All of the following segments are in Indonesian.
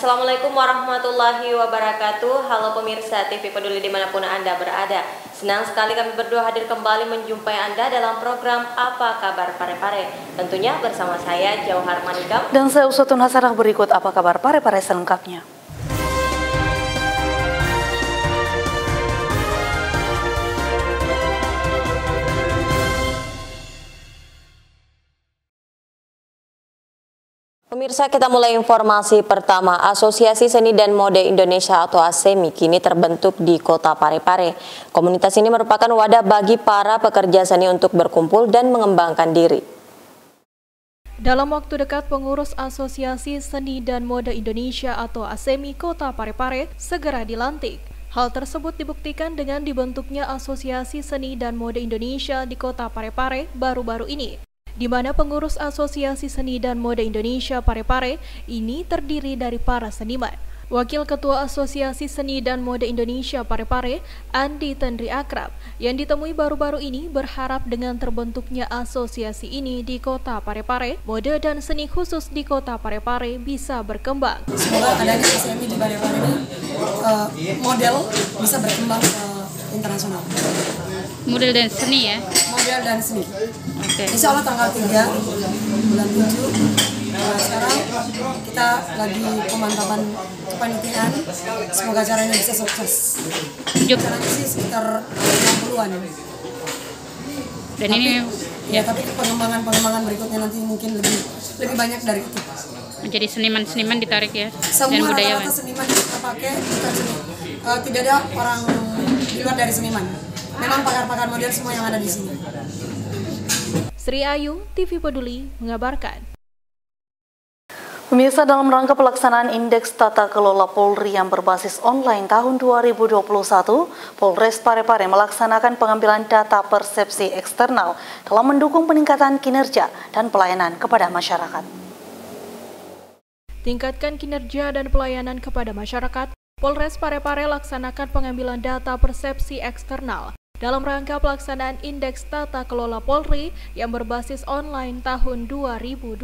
Assalamualaikum warahmatullahi wabarakatuh. Halo pemirsa TV Peduli dimanapun Anda berada. Senang sekali kami berdua hadir kembali menjumpai Anda dalam program Apa Kabar Pare-Pare. Tentunya bersama saya Jauhar Manikam dan saya Usutun Hasanah. Berikut Apa Kabar Pare-Pare selengkapnya. Pemirsa, kita mulai informasi pertama. Asosiasi Seni dan Mode Indonesia atau ASEMI kini terbentuk di Kota Parepare. Komunitas ini merupakan wadah bagi para pekerja seni untuk berkumpul dan mengembangkan diri. Dalam waktu dekat, pengurus Asosiasi Seni dan Mode Indonesia atau ASEMI Kota Parepare segera dilantik. Hal tersebut dibuktikan dengan dibentuknya Asosiasi Seni dan Mode Indonesia di Kota Parepare baru-baru ini, di mana pengurus Asosiasi Seni dan Mode Indonesia Parepare ini terdiri dari para seniman. Wakil Ketua Asosiasi Seni dan Mode Indonesia Parepare, Andi Tendri Akrab, yang ditemui baru-baru ini berharap dengan terbentuknya asosiasi ini di Kota Parepare, mode dan seni khusus di Kota Parepare bisa berkembang. Semoga adanya ASEMI di Parepare ini model bisa berkembang ke internasional. Model dan seni ya? Model dan seni. Oke. Insya Allah tanggal 3 bulan 7. Sekarang kita lagi pemantapan kepanitiaan. Semoga acara ini bisa sukses. Acaranya sih sekitar 60-an. Dan ini ya, tapi pengembangan berikutnya nanti mungkin lebih banyak dari itu. menjadi seniman-seniman ditarik ya? Semua dan budayawan. rata-rata seniman yang kita pakai bukan seni. Tidak ada orang di luar dari seniman. Memang pakar-pakar model semua yang ada di sini. Sri Ayu, TV Peduli, mengabarkan. Pemirsa, dalam rangka pelaksanaan Indeks Tata Kelola Polri yang berbasis online tahun 2021, Polres Parepare melaksanakan pengambilan data persepsi eksternal dalam mendukung peningkatan kinerja dan pelayanan kepada masyarakat. Tingkatkan kinerja dan pelayanan kepada masyarakat, Polres Parepare laksanakan pengambilan data persepsi eksternal dalam rangka pelaksanaan Indeks Tata Kelola Polri yang berbasis online tahun 2021.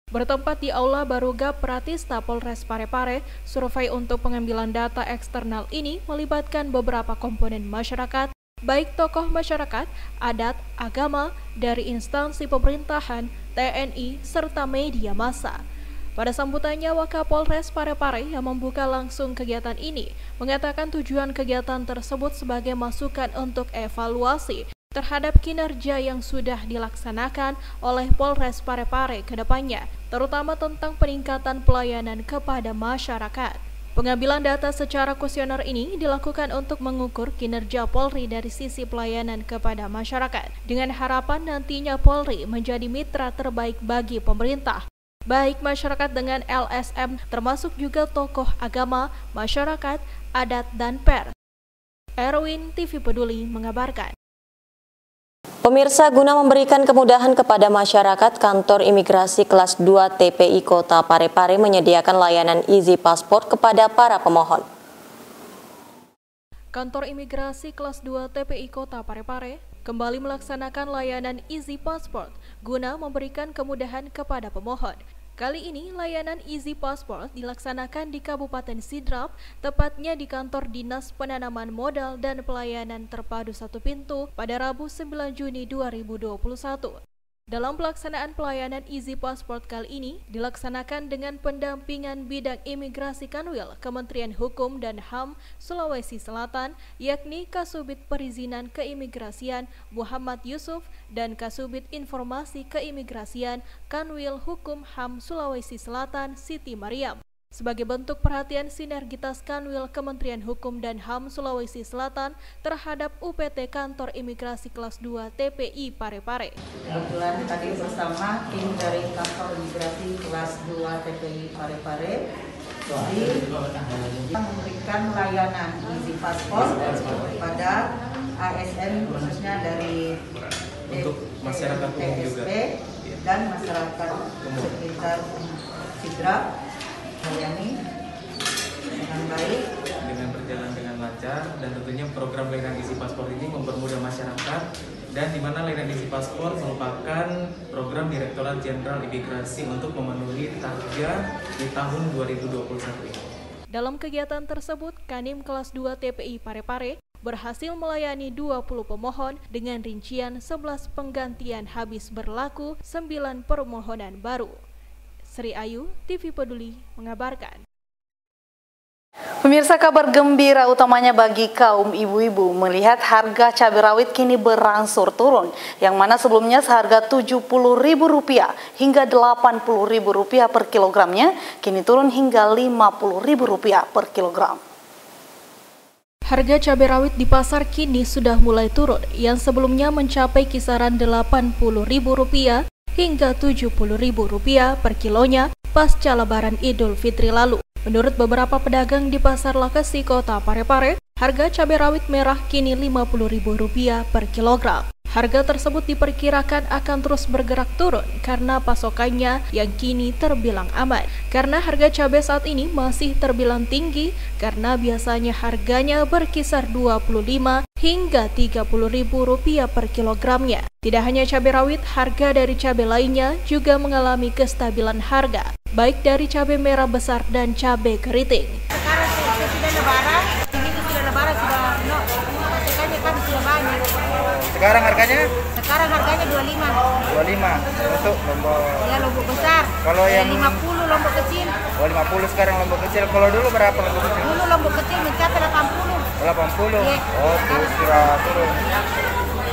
Bertempat di Aula Barugap Pratista Polres Parepare, survei untuk pengambilan data eksternal ini melibatkan beberapa komponen masyarakat, baik tokoh masyarakat, adat, agama, dari instansi pemerintahan, TNI, serta media massa. Pada sambutannya, Wakapolres Parepare yang membuka langsung kegiatan ini mengatakan tujuan kegiatan tersebut sebagai masukan untuk evaluasi terhadap kinerja yang sudah dilaksanakan oleh Polres Parepare ke depannya, terutama tentang peningkatan pelayanan kepada masyarakat. Pengambilan data secara kuesioner ini dilakukan untuk mengukur kinerja Polri dari sisi pelayanan kepada masyarakat, dengan harapan nantinya Polri menjadi mitra terbaik bagi pemerintah, baik masyarakat dengan LSM termasuk juga tokoh agama, masyarakat, adat, dan pers. Erwin, TV Peduli, mengabarkan. Pemirsa, guna memberikan kemudahan kepada masyarakat, Kantor Imigrasi Kelas 2 TPI Kota Parepare menyediakan layanan Easy Passport kepada para pemohon. Kantor Imigrasi Kelas 2 TPI Kota Parepare kembali melaksanakan layanan Easy Passport guna memberikan kemudahan kepada pemohon. Kali ini, layanan Easy Passport dilaksanakan di Kabupaten Sidrap, tepatnya di Kantor Dinas Penanaman Modal dan Pelayanan Terpadu Satu Pintu pada Rabu 9 Juni 2021. Dalam pelaksanaan pelayanan Easy Passport kali ini dilaksanakan dengan pendampingan bidang imigrasi Kanwil Kementerian Hukum dan HAM Sulawesi Selatan, yakni Kasubit Perizinan Keimigrasian Muhammad Yusuf dan Kasubit Informasi Keimigrasian Kanwil Hukum HAM Sulawesi Selatan Siti Mariam. Sebagai bentuk perhatian sinergitas Kanwil Kementerian Hukum dan HAM Sulawesi Selatan terhadap UPT Kantor Imigrasi Kelas 2 TPI Parepare. Kebetulan tadi bersama tim dari Kantor Imigrasi Kelas 2 TPI Parepare memberikan layanan Easy Passport kepada ASN khususnya dari untuk masyarakat umum juga dan masyarakat sekitar Sidrap melayani dengan baik, dengan berjalan dengan lancar, dan tentunya program layanan Easy Passport ini mempermudah masyarakat dan di mana layanan isi paspor merupakan program Direktorat Jenderal Imigrasi untuk memenuhi target di tahun 2021 ini. Dalam kegiatan tersebut, Kandim kelas 2 TPI Parepare berhasil melayani 20 pemohon dengan rincian 11 penggantian habis berlaku 9 permohonan baru. Sri Ayu, TV Peduli, mengabarkan. Pemirsa, kabar gembira utamanya bagi kaum ibu-ibu melihat harga cabai rawit kini berangsur turun, yang mana sebelumnya seharga Rp70.000 hingga Rp80.000 per kilogramnya, kini turun hingga Rp50.000 per kilogram. Harga cabai rawit di pasar kini sudah mulai turun, yang sebelumnya mencapai kisaran Rp80.000 hingga Rp70.000 per kilonya pasca Lebaran Idul Fitri lalu. Menurut beberapa pedagang di Pasar Lakesi, Kota Parepare, harga cabai rawit merah kini Rp50.000 per kilogram. Harga tersebut diperkirakan akan terus bergerak turun karena pasokannya yang kini terbilang aman. Karena harga cabai saat ini masih terbilang tinggi karena biasanya harganya berkisar Rp25 hingga Rp30.000 per kilogramnya. Tidak hanya cabai rawit, harga dari cabai lainnya juga mengalami kestabilan harga, baik dari cabai merah besar dan cabai keriting. Sekarang sudah lebaran, ini sudah lebaran sudah pasokannya kan sudah banyak. Sekarang harganya? Sekarang harganya 25. 25 untuk lombok. Ya, lombok besar. Kalau yang 50 lombok kecil. Oh, 50 sekarang lombok kecil. Kalau dulu berapa lombok kecil? Dulu lombok kecil mencapai 80. 80. Ya. Oh, terus turun.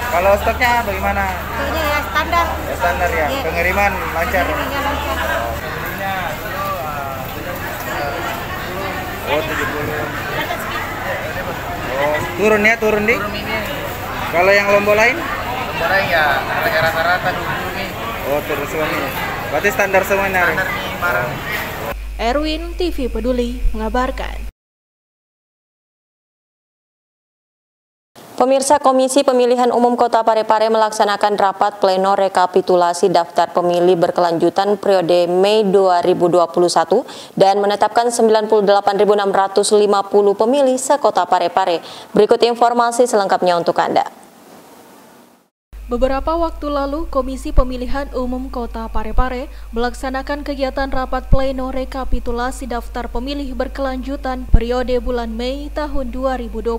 Kalau stoknya bagaimana? Stoknya ya standar. Ya standar ya. Ya. Pengiriman lancar. Pengirimannya lancar. Oh, 70. Oh, turun ya, turun di? Turun ini. Kalau yang lombok lain? Lombok lain ya, rata-rata 20 nih. Oh, turun semua nih. Berarti standar semuanya. Standar nih, barang. Erwin, TV Peduli, mengabarkan. Pemirsa, Komisi Pemilihan Umum Kota Parepare melaksanakan rapat pleno rekapitulasi daftar pemilih berkelanjutan periode Mei 2021 dan menetapkan 98.650 pemilih sekota Parepare. Berikut informasi selengkapnya untuk Anda. Beberapa waktu lalu, Komisi Pemilihan Umum Kota Parepare melaksanakan kegiatan rapat pleno rekapitulasi daftar pemilih berkelanjutan periode bulan Mei tahun 2021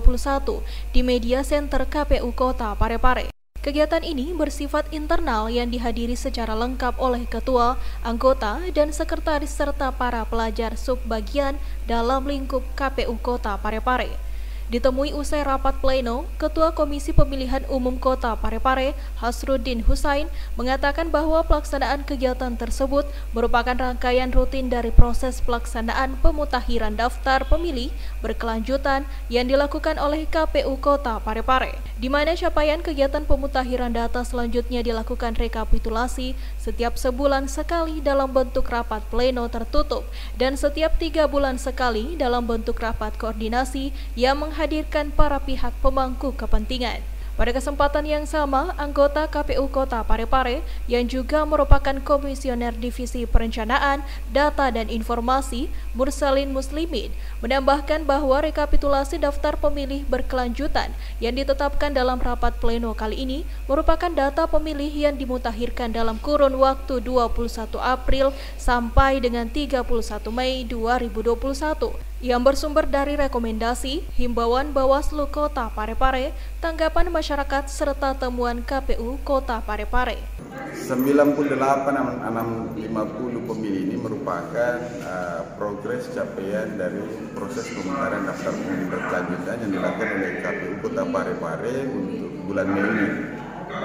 di Media Center KPU Kota Parepare. Kegiatan ini bersifat internal yang dihadiri secara lengkap oleh ketua, anggota, dan sekretaris serta para pelajar subbagian dalam lingkup KPU Kota Parepare. Ditemui usai rapat pleno, Ketua Komisi Pemilihan Umum Kota Parepare, Hasruddin Husain, mengatakan bahwa pelaksanaan kegiatan tersebut merupakan rangkaian rutin dari proses pelaksanaan pemutakhiran daftar pemilih berkelanjutan yang dilakukan oleh KPU Kota Parepare, di mana capaian kegiatan pemutakhiran data selanjutnya dilakukan rekapitulasi setiap sebulan sekali dalam bentuk rapat pleno tertutup dan setiap 3 bulan sekali dalam bentuk rapat koordinasi yang menghadirkan para pihak pemangku kepentingan. Pada kesempatan yang sama, anggota KPU Kota Parepare yang juga merupakan Komisioner Divisi Perencanaan, Data dan Informasi, Mursalin Muslimin, menambahkan bahwa rekapitulasi daftar pemilih berkelanjutan yang ditetapkan dalam rapat pleno kali ini merupakan data pemilih yang dimutakhirkan dalam kurun waktu 21 April sampai dengan 31 Mei 2021 yang bersumber dari rekomendasi, himbauan Bawaslu Kota Parepare, tanggapan masyarakat, serta temuan KPU Kota Parepare. 98.650 pemilih ini merupakan progres capaian dari proses pemutaran daftar pemilih berkelanjutan yang dilakukan oleh KPU Kota Parepare untuk bulan Mei ini,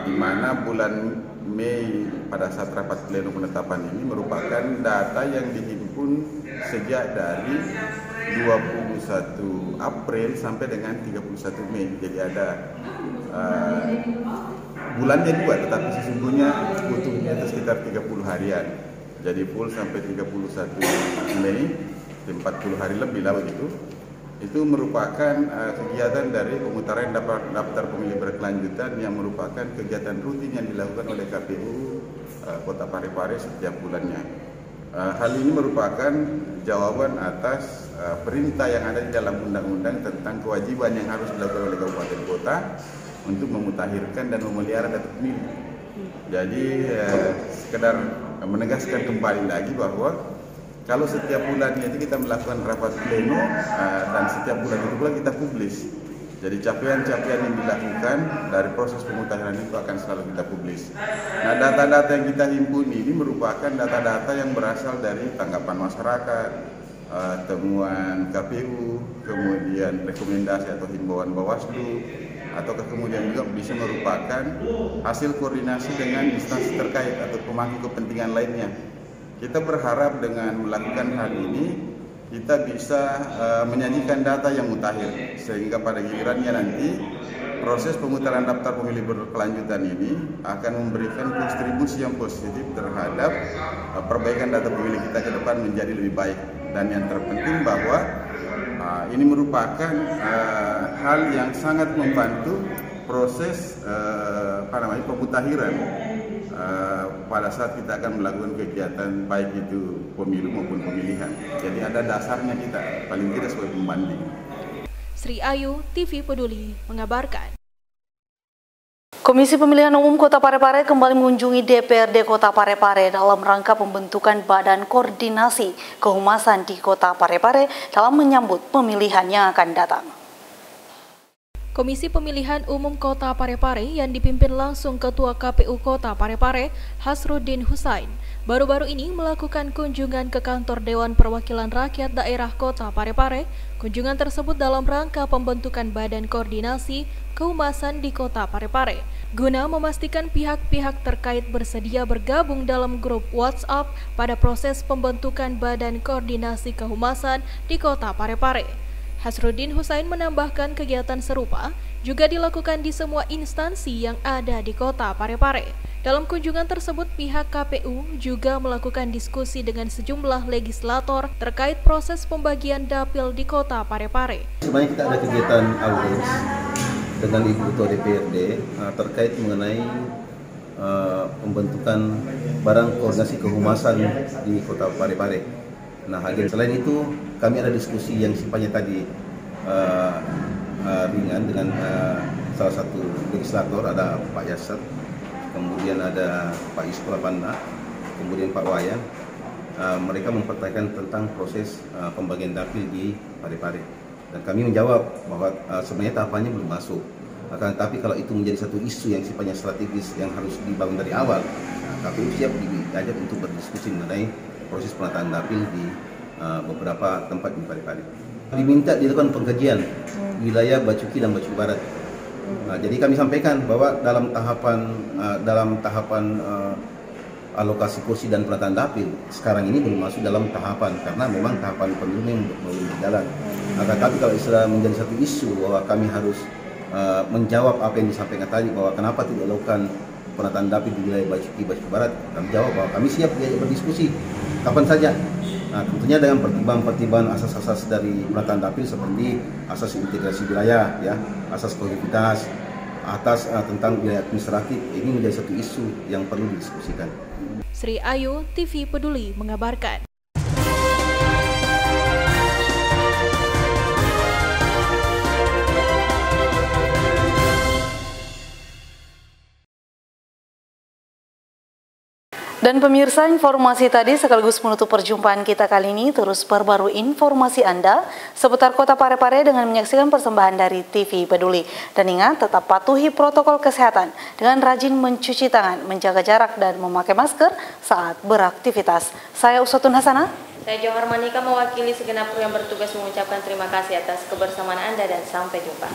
di mana bulan Mei pada saat rapat pleno penetapan ini merupakan data yang dihimpun sejak dari 21 April sampai dengan 31 Mei. Jadi ada bulannya 2, tetapi sesungguhnya utuhnya itu sekitar 30 harian. Jadi full sampai 31 Mei, 40 hari lebih lah begitu. Itu merupakan kegiatan dari pemutaran daftar pemilih berkelanjutan yang merupakan kegiatan rutin yang dilakukan oleh KPU Kota Parepare setiap bulannya. Hal ini merupakan jawaban atas perintah yang ada di dalam undang-undang tentang kewajiban yang harus dilakukan oleh kabupaten kota untuk memutakhirkan dan memelihara data pemilih. Jadi sekedar menegaskan kembali lagi bahwa kalau setiap bulannya itu kita melakukan rapat pleno dan setiap bulan itu pula kita publis. Jadi capaian-capaian yang dilakukan dari proses pemutakhiran itu akan selalu kita publis. Nah, data-data yang kita himpun ini merupakan data-data yang berasal dari tanggapan masyarakat, temuan KPU, kemudian rekomendasi atau himbauan Bawaslu, atau kemudian juga bisa merupakan hasil koordinasi dengan instansi terkait atau pemangku kepentingan lainnya. Kita berharap dengan melakukan hal ini kita bisa menyajikan data yang mutakhir sehingga pada gilirannya nanti proses pemutaran daftar pemilih berkelanjutan ini akan memberikan kontribusi yang positif terhadap perbaikan data pemilih kita ke depan menjadi lebih baik. Dan yang terpenting bahwa ini merupakan hal yang sangat membantu proses pemutakhiran pada saat kita akan melakukan kegiatan baik itu pemilu maupun pemilihan. Jadi ada dasarnya kita paling tidak sebagai pembanding. Sri Ayu, TV Peduli, mengabarkan. Komisi Pemilihan Umum Kota Parepare kembali mengunjungi DPRD Kota Parepare dalam rangka pembentukan Badan Koordinasi Kehumasan di Kota Parepare dalam menyambut pemilihan yang akan datang. Komisi Pemilihan Umum Kota Parepare yang dipimpin langsung Ketua KPU Kota Parepare, Hasruddin Husain, baru-baru ini melakukan kunjungan ke kantor Dewan Perwakilan Rakyat Daerah Kota Parepare. Kunjungan tersebut dalam rangka pembentukan Badan Koordinasi Kehumasan di Kota Parepare, guna memastikan pihak-pihak terkait bersedia bergabung dalam grup WhatsApp pada proses pembentukan Badan Koordinasi Kehumasan di Kota Parepare. Hasruddin Husain menambahkan kegiatan serupa juga dilakukan di semua instansi yang ada di Kota Parepare. Dalam kunjungan tersebut, pihak KPU juga melakukan diskusi dengan sejumlah legislator terkait proses pembagian dapil di Kota Parepare. Sebenarnya kita ada kegiatan audiens dengan Ibu Ketua DPRD terkait mengenai pembentukan Badan Koordinasi Kehumasan di Kota Parepare. Nah, selain itu kami ada diskusi yang sifatnya tadi ringan dengan salah satu legislator, ada Pak Yasser, kemudian ada Pak Ispulapanda, kemudian Pak Wayan. Mereka mempertanyakan tentang proses pembagian dapil di Parepare. Dan kami menjawab bahwa sebenarnya tahapannya belum masuk. Akan tapi kalau itu menjadi satu isu yang sifatnya strategis yang harus dibangun dari awal, KPU siap diajak untuk berdiskusi mengenai proses penataan dapil di beberapa tempat di Parepare. Diminta dilakukan pengkajian wilayah Bacuki dan Bacuki Barat. Jadi kami sampaikan bahwa dalam tahapan alokasi kursi dan penataan dapil sekarang ini belum masuk dalam tahapan karena memang tahapan pemilu belum berjalan. Tapi kalau sudah menjadi satu isu bahwa kami harus menjawab apa yang disampaikan tadi bahwa kenapa tidak dilakukan penataan dapil di wilayah Bacuki Barat, kami jawab bahwa kami siap diajak berdiskusi kapan saja. Tentunya dengan pertimbangan asas-asas dari penataan dapil seperti asas integrasi wilayah, ya, asas kolektivitas, tentang wilayah administratif. Ini menjadi satu isu yang perlu didiskusikan. Sri Ayu, TV Peduli, mengabarkan. Dan pemirsa, informasi tadi sekaligus menutup perjumpaan kita kali ini. Terus perbarui informasi Anda seputar Kota Parepare dengan menyaksikan persembahan dari TV Peduli. Dan ingat, tetap patuhi protokol kesehatan dengan rajin mencuci tangan, menjaga jarak, dan memakai masker saat beraktivitas. Saya Uswatun Hasanah. Saya Johar Manika mewakili segenap kru yang bertugas mengucapkan terima kasih atas kebersamaan Anda dan sampai jumpa.